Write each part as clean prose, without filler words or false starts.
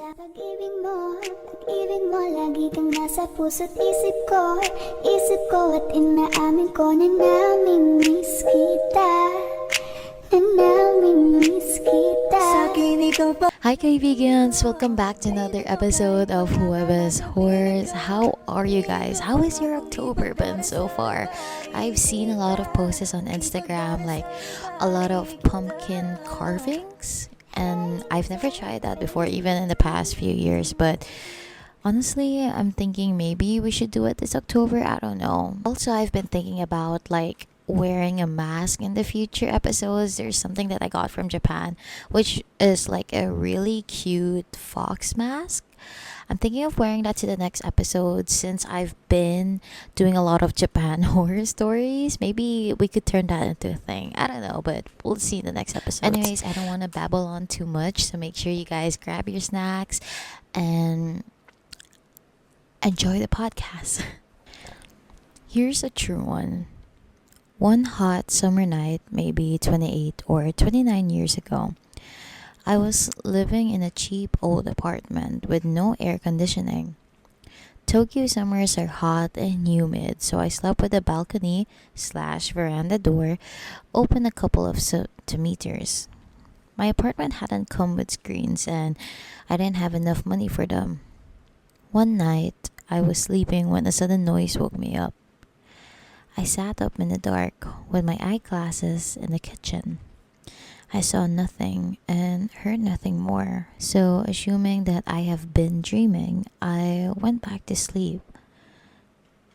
Pag-ibig mo, pag-ibig mo, lagi kang nasa puso't isip ko. Isip ko at inaamin ko na namimiss kita. Na namimiss kita. Hi Kaibigan, welcome back to another episode of Huwebes Horrors. How are you guys? How is your October been so far? I've seen a lot of posts on Instagram, like a lot of pumpkin carvings, and I've never tried that before, even in the past few years, but honestly, I'm thinking maybe we should do it this October. I don't know. Also, I've been thinking about like wearing a mask in the future episodes. There's something that I got from Japan, which is like a really cute fox mask. I'm thinking of wearing that to the next episode since I've been doing a lot of Japan horror stories. Maybe we could turn that into a thing. I don't know, but we'll see in the next episode. Anyways, I don't want to babble on too much, so make sure you guys grab your snacks and enjoy the podcast. Here's a true one. One hot summer night, maybe 28 or 29 years ago, I was living in a cheap old apartment with no air conditioning. Tokyo summers are hot and humid, so I slept with the balcony slash veranda door open a couple of centimeters. My apartment hadn't come with screens and I didn't have enough money for them. One night, I was sleeping when a sudden noise woke me up. I sat up in the dark with my eyeglasses in the kitchen. I saw nothing and heard nothing more, so assuming that I have been dreaming, I went back to sleep.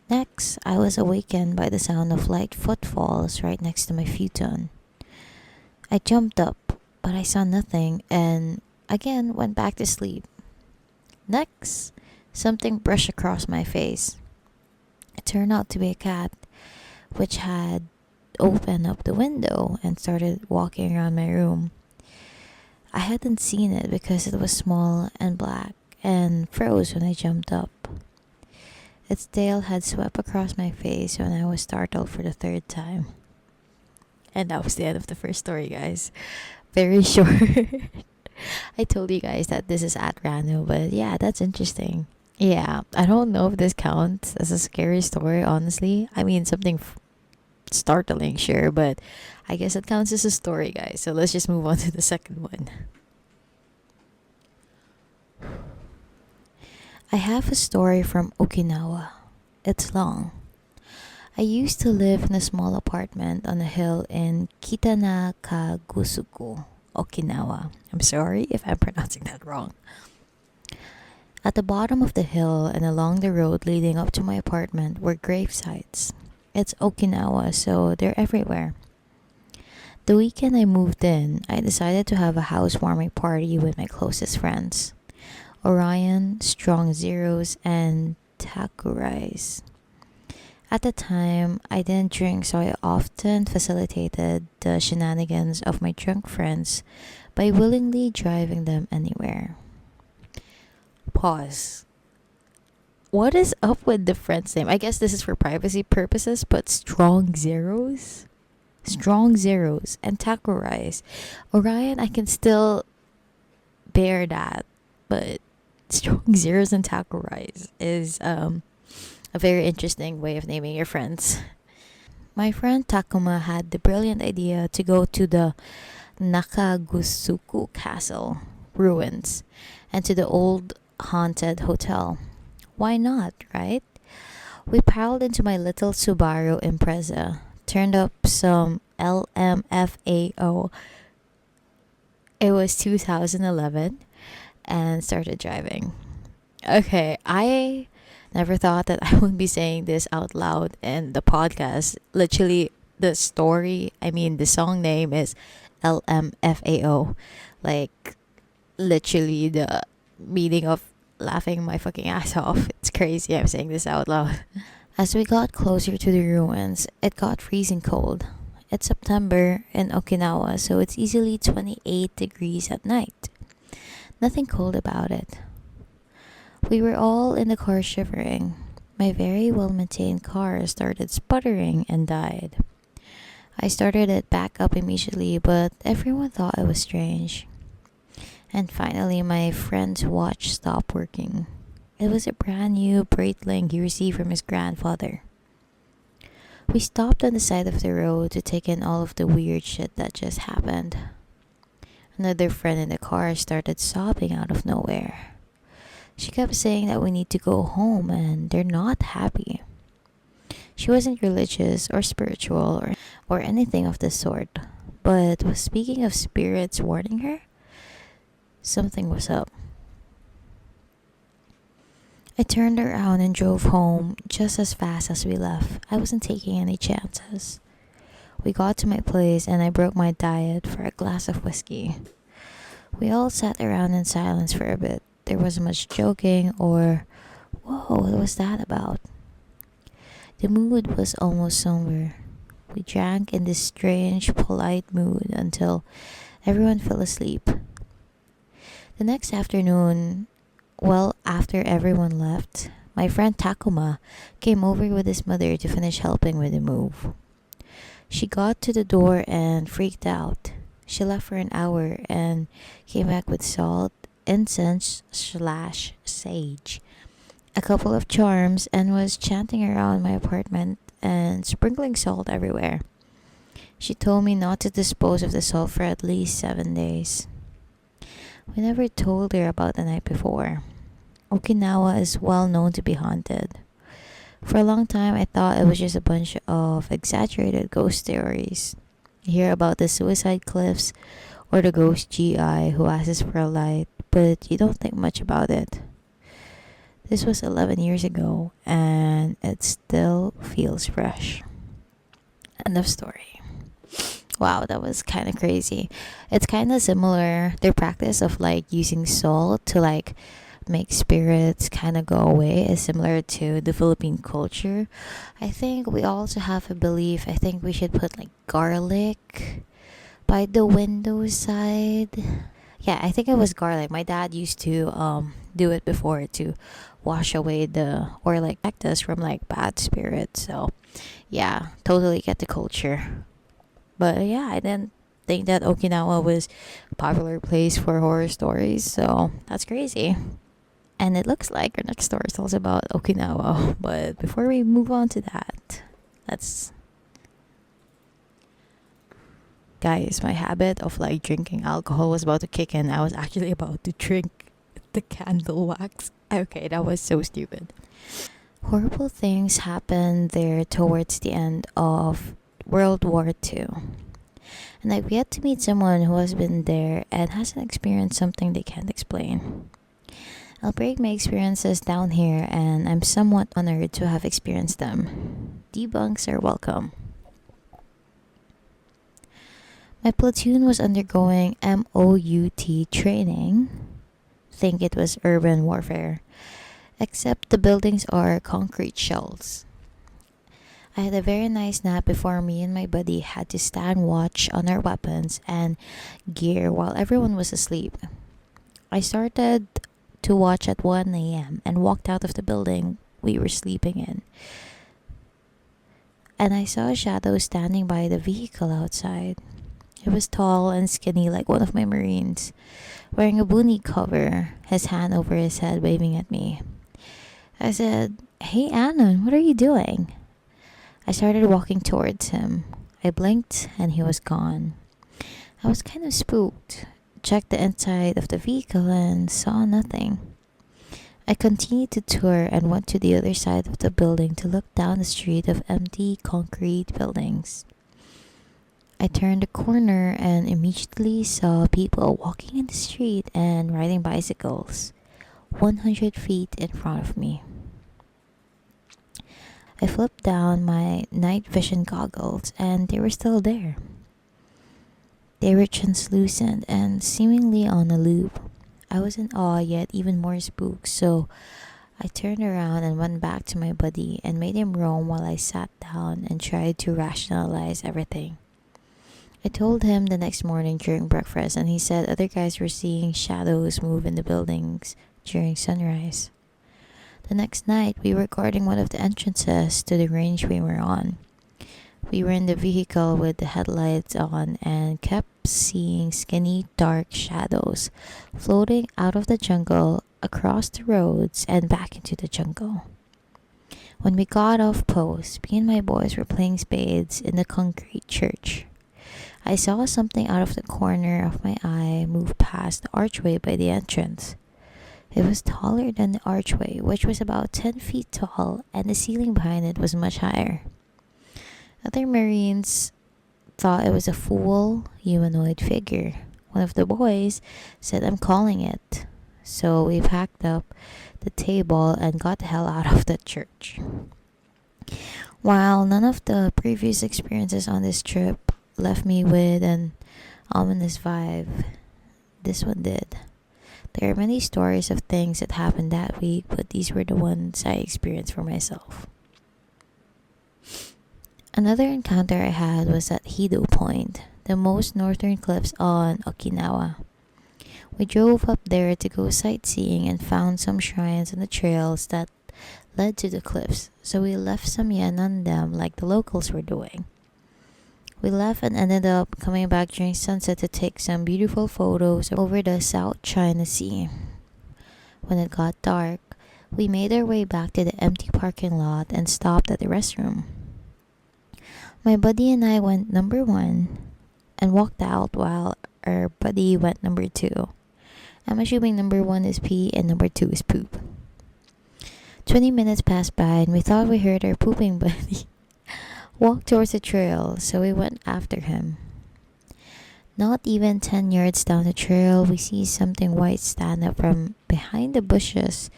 Next, I was awakened by the sound of light footfalls right next to my futon. I jumped up, but I saw nothing and again went back to sleep. Next, something brushed across my face. It turned out to be a cat, which had opened up the window and started walking around my room. I hadn't seen it because it was small and black and froze when I jumped up. Its tail had swept across my face when I was startled for the third time. And that was the end of the first story, guys. Very short. I told you guys that this is at random, but yeah, that's interesting. Yeah, I don't know if this counts as a scary story, honestly. I mean, something startling, sure, but I guess it counts as a story, guys. So let's just move on to the second one. I have a story from Okinawa. It's long. I used to live in a small apartment on a hill in Kitanakagusuku, Okinawa. I'm sorry if I'm pronouncing that wrong. At the bottom of the hill and along the road leading up to my apartment were grave sites. It's Okinawa, so they're everywhere. The weekend I moved in, I decided to have a housewarming party with my closest friends. Orion, Strong Zeros, and Takurais. At the time, I didn't drink, so I often facilitated the shenanigans of my drunk friends by willingly driving them anywhere. Pause. What is up with the friend's name? I guess this is for privacy purposes, but Strong Zeros? Strong Zeros and Taco Rice. Orion, I can still bear that, but Strong Zeros and Taco Rice is a very interesting way of naming your friends. My friend Takuma had the brilliant idea to go to the Nakagusuku Castle ruins and to the old haunted hotel. Why not, right? We piled into my little Subaru Impreza, turned up some LMFAO. It was 2011 and started driving. Okay, I never thought that I would be saying this out loud in the podcast. Literally, the song name is LMFAO. Like, literally the meaning of laughing my fucking ass off. It's crazy I'm saying this out loud. As we got closer to the ruins, it got freezing cold. It's September in Okinawa, so it's easily 28 degrees at night. Nothing cold about it. We were all in the car shivering. My very well-maintained car started sputtering and died. I started it back up immediately, but everyone thought it was strange. And finally, my friend's watch stopped working. It was a brand new Breitling he received from his grandfather. We stopped on the side of the road to take in all of the weird shit that just happened. Another friend in the car started sobbing out of nowhere. She kept saying that we need to go home and they're not happy. She wasn't religious or spiritual or anything of the sort, but was speaking of spirits warning her something was up. I turned around and drove home just as fast as we left. I wasn't taking any chances. We got to my place and I broke my diet for a glass of whiskey. We all sat around in silence for a bit. There wasn't much joking or, whoa, what was that about? The mood was almost somber. We drank in this strange, polite mood until everyone fell asleep. The next afternoon, well, after everyone left, my friend Takuma came over with his mother to finish helping with the move. She got to the door and freaked out. She left for an hour and came back with salt, incense slash sage, a couple of charms, and was chanting around my apartment and sprinkling salt everywhere. She told me not to dispose of the salt for at least 7 days. We never told her about the night before. Okinawa is well known to be haunted. For a long time, I thought it was just a bunch of exaggerated ghost stories. You hear about the suicide cliffs or the ghost GI who asks for a light, but you don't think much about it. This was 11 years ago, and it still feels fresh. End of story. Wow, that was kind of crazy. It's kind of similar. Their practice of like using salt to like make spirits kind of go away is similar to the Philippine culture. I think we also have a belief. I think we should put like garlic by the window side. Yeah, I think it was garlic. My dad used to do it before to wash away the or like protect us from like bad spirits. So yeah, totally get the culture. But yeah, I didn't think that Okinawa was a popular place for horror stories, so that's crazy. And it looks like our next story is also about Okinawa. But before we move on to that, let's. Guys, my habit of like drinking alcohol was about to kick in. I was actually about to drink the candle wax. Okay, that was so stupid. Horrible things happened there towards the end of World War II. And I've yet to meet someone who has been there and hasn't experienced something they can't explain. I'll break my experiences down here, and I'm somewhat honored to have experienced them. Debunks are welcome. My platoon was undergoing MOUT training. Think it was urban warfare. Except the buildings are concrete shells. I had a very nice nap before me and my buddy had to stand watch on our weapons and gear while everyone was asleep. I started to watch at 1 a.m. and walked out of the building we were sleeping in. And I saw a shadow standing by the vehicle outside. He was tall and skinny like one of my Marines, wearing a boonie cover, his hand over his head waving at me. I said, "Hey Anon, what are you doing?" I started walking towards him. I blinked and he was gone. I was kind of spooked. Checked the inside of the vehicle and saw nothing. I continued to tour and went to the other side of the building to look down the street of empty concrete buildings. I turned a corner and immediately saw people walking in the street and riding bicycles 100 feet in front of me. I flipped down my night vision goggles and they were still there. They were translucent and seemingly on a loop. I was in awe yet even more spooked, so I turned around and went back to my buddy and made him roam while I sat down and tried to rationalize everything. I told him the next morning during breakfast, and he said other guys were seeing shadows move in the buildings during sunrise. The next night, we were guarding one of the entrances to the range we were on. We were in the vehicle with the headlights on and kept seeing skinny, dark shadows floating out of the jungle, across the roads, and back into the jungle. When we got off post, me and my boys were playing spades in the concrete church. I saw something out of the corner of my eye move past the archway by the entrance. It was taller than the archway, which was about 10 feet tall, and the ceiling behind it was much higher. Other Marines thought it was a full humanoid figure. One of the boys said, "I'm calling it." So we packed up the table and got the hell out of the church. While none of the previous experiences on this trip left me with an ominous vibe, this one did. There are many stories of things that happened that week, but these were the ones I experienced for myself. Another encounter I had was at Hido Point, the most northern cliffs on Okinawa. We drove up there to go sightseeing and found some shrines on the trails that led to the cliffs, so we left some yen on them like the locals were doing. We left and ended up coming back during sunset to take some beautiful photos over the South China Sea. When it got dark, we made our way back to the empty parking lot and stopped at the restroom. My buddy and I went number 1 and walked out while our buddy went number 2. I'm assuming number 1 is pee and number 2 is poop. 20 minutes passed by and we thought we heard our pooping buddy walk towards the trail, so we went after him. Not even 10 yards down the trail, we see something white stand up from behind the bushes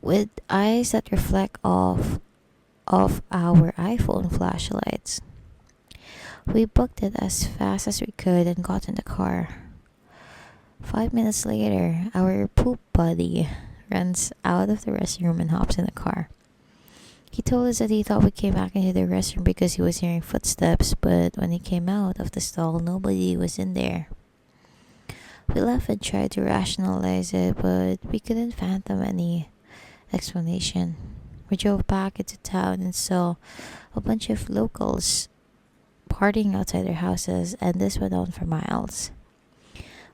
with eyes that reflect off of our iPhone flashlights. We booked it as fast as we could and got in the car. 5 minutes later, our poop buddy runs out of the restroom and hops in the car. He told us that he thought we came back into the restroom because he was hearing footsteps, but when he came out of the stall, nobody was in there. We left and tried to rationalize it, but we couldn't fathom any explanation. We drove back into town and saw a bunch of locals partying outside their houses, and this went on for miles.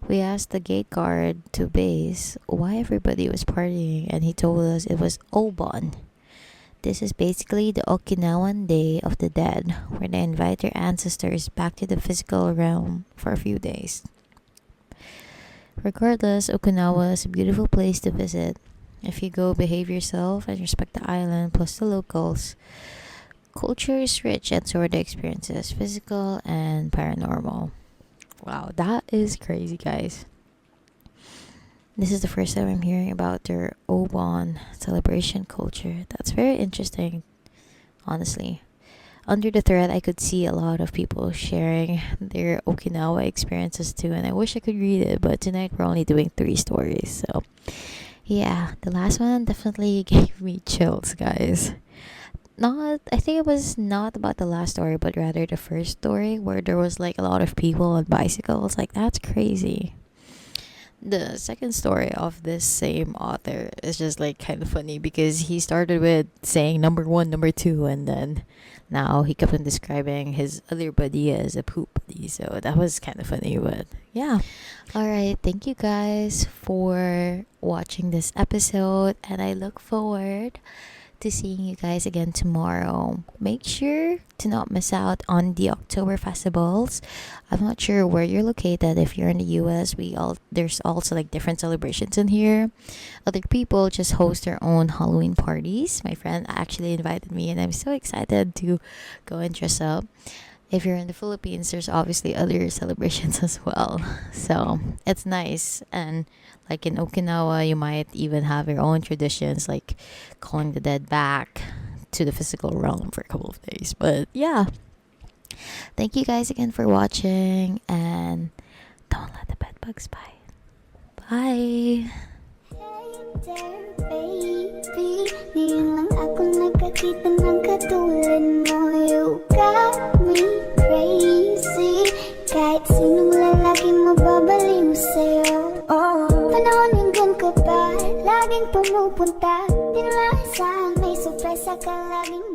We asked the gate guard to base why everybody was partying, and he told us it was Obon. This is basically the Okinawan Day of the Dead, where they invite their ancestors back to the physical realm for a few days. Regardless, Okinawa is a beautiful place to visit. If you go, behave yourself and respect the island plus the locals. Culture is rich and so are the experiences, physical and paranormal. Wow, that is crazy, guys. This is the first time I'm hearing about their Obon celebration culture. That's very interesting, honestly. Under the thread, I could see a lot of people sharing their Okinawa experiences too, and I wish I could read it, but tonight we're only doing 3 stories. So, yeah, the last one definitely gave me chills, guys. I think it was not about the last story, but rather the first story where there was like a lot of people on bicycles. Like, that's crazy. The second story of this same author is just like kind of funny because he started with saying number 1, number 2, and then now he kept on describing his other buddy as a poop buddy. So that was kind of funny, but yeah. Alright, thank you guys for watching this episode, and I look forward to seeing you guys again tomorrow. Make sure to not miss out on the October festivals. I'm not sure where you're located. If you're in the US, there's also like different celebrations in here. Other people just host their own Halloween parties. My friend actually invited me and I'm so excited to go and dress up. If you're in the Philippines, there's obviously other celebrations as well. So it's nice. And like in Okinawa, you might even have your own traditions, like calling the dead back to the physical realm for a couple of days. But yeah, thank you guys again for watching, and don't let the bed bugs bite. Bye. Baby, ngayon lang ako nakakita ng katulad mo. You got me crazy. Kahit sinong lalaki mababaliw sa'yo. Panahon hanggang ka pa, laging pumupunta. Di na lang saan, may sorpresa ka laging